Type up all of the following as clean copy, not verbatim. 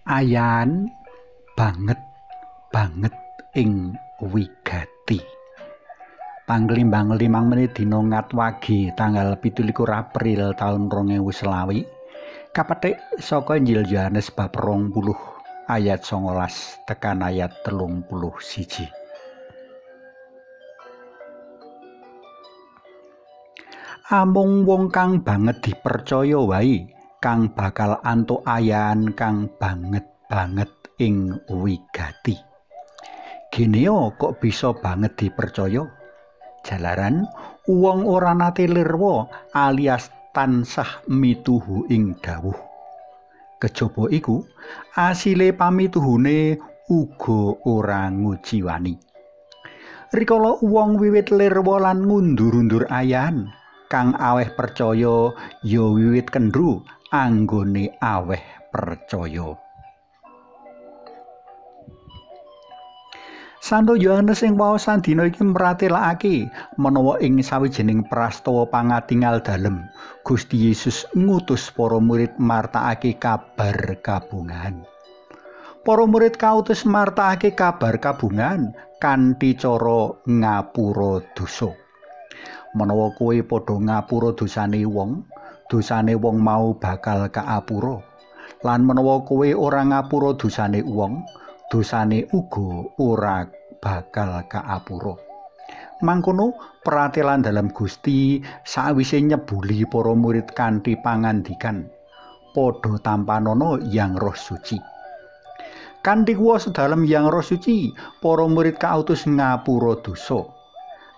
Ayan banget ing wigati. Panglimbang 5 menit dina Ngatwagi tanggal 17 April taun 2020. Kapetik saka Injil Yohanes bab 20 ayat 19 tekan ayat 31. Amung wong kang banget dipercaya wae kang bakal antuk ayan kang banget ing wigati. Geneo kok bisa banget dipercaya? Jalaran wong ora nate lirwa alias tansah mituhu ing dawuh. Kejaba iku asile pamituhune uga ora ngujiwani. Rikala wong wiwit lirwa lan ngundur-undur ayan, kang aweh percaya ya wiwit kendru anggone aweh percaya. Santo Yohanes ing waosan dina iki mratelakake menawa ing sawijining prastawa pangatingal dalem Gusti Yesus ngutus para murid martakake kabar kabungahan. Para murid kautus martakake kabar kabungahan kanthi cara ngapura dosa. Menawa kowe padha ngapura dosane wong mau bakal kaapura. Lan menawa kowe ora ngapura dosane wong, dosane uga ora bakal kaapura. Mangkono pratelan dalam Gusti sawise nyebuli para murid kanthi pangandikan, padha tampanana Yang Roh Suci. Kanthi kuwasa dalem Yang Roh Suci, para murid kautus ngapura dosa.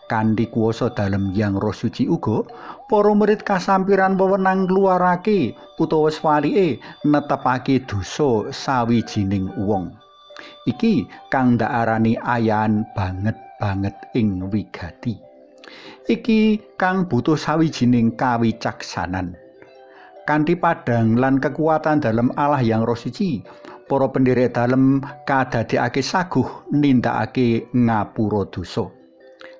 Kanthi kuwasa dalem Yang Roh Suci uga para murid kasampiran wewenang ngluarake utawa swalike netepake dosa sawijining wong. Iki kang ndak arani ayan banget ing wigati. Iki kang butuh sawijining kawicaksanan. Kanthi padhang lan kekuatan dalem Allah Yang Roh Suci, para pendherek dalem kadadekake saguh nindakake ngapura dosa.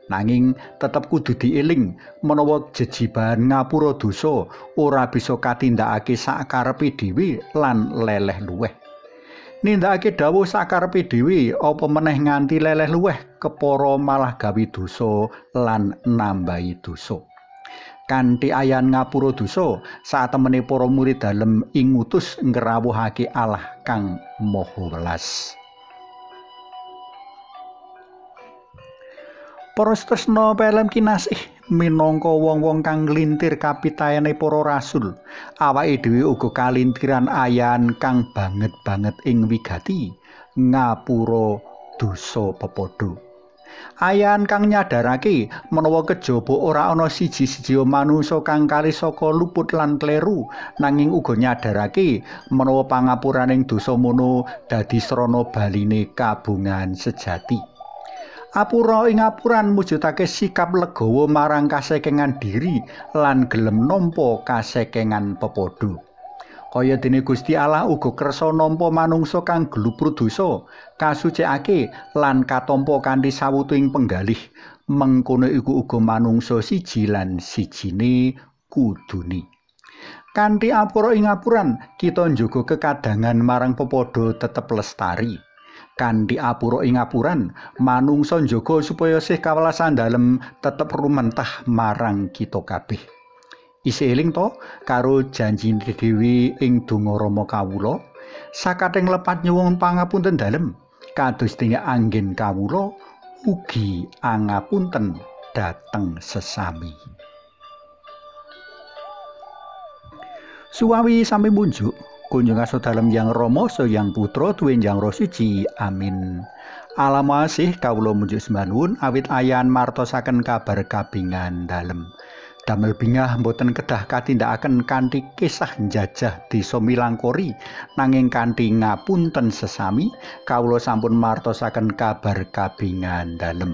Nanging tetep kudu dieling menawa jejiban ngapura dosa ora bisa katindakake sakarepe dhewe lan leleh luweh. Nindakake dawuh sakarepe dhewe apa meneh nganti leleh luweh kepara malah gawe dosa lan nambahi dosa. Kanthi ayan ngapura dosa satemene para murid dalem ing ngutus ngrawuhake Allah kang Maha Welas. Para tresna pelem kinasih, minangka wong-wong kang nglintir kapitayane para rasul, awake dhewe uga kalintiran ayan kang banget ing wigati ngapura dosa pepadha. Ayan kang nyadarake menawa kejaba ora ana siji-siji manungsa kang kalih saka luput lan kleru, nanging uga nyadarake menawa pangapuraning dosa mono dadi srana baline kabungahan sejati. Apura ing apuran mujudake sikap legawa marang kasekengan diri lan gelem nampa kasekengan pepadha. Kaya dene Gusti Allah uga kersa nampa manungsa kang glupru dosa, kasucikake lan katampa kanthi sawutuing penggalih. Mengkono iku uga manungsa siji lan sijine kudune. Kanthi apura ing apuran kita njaga kekadangan marang pepadha tetep lestari. Kanthi apura ing apuran manungsa njaga supaya sih kawelasan dalem tetep rumentah marang kita kabeh. Isih eling to karo janjine dhewe ing donga Rama kawula, sakathing lepat nyuwun pangapunten dalem kados dene anggen kawula ugi angapunten dhateng sesami. Suwawi sami munjuk kunjung asa dalem Yang Rama saha Yang Putra duwe Yang Roh Suci. Amin. Alamasih kawula munjuk sembanuwun awit ayan martosaken kabar kabingan dalem. Damel bingah mboten kedah katindakaken kanthi kisah njajah desa Milangkori, nanging kanthi ngapunten sesami kawula sampun martosaken kabar kabingan dalem.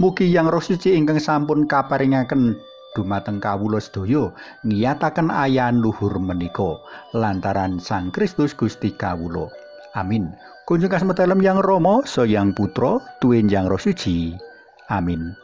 Mugi Yang Roh Suci ingkang sampun kaparingaken dumateng kawula sedaya ngiyataken ayan luhur menika lantaran Sang Kristus Gusti kawula. Amin. Kunjung kasmet dalem Yang Rama saha Yang Putra duwe Yang Roh Suci. Amin.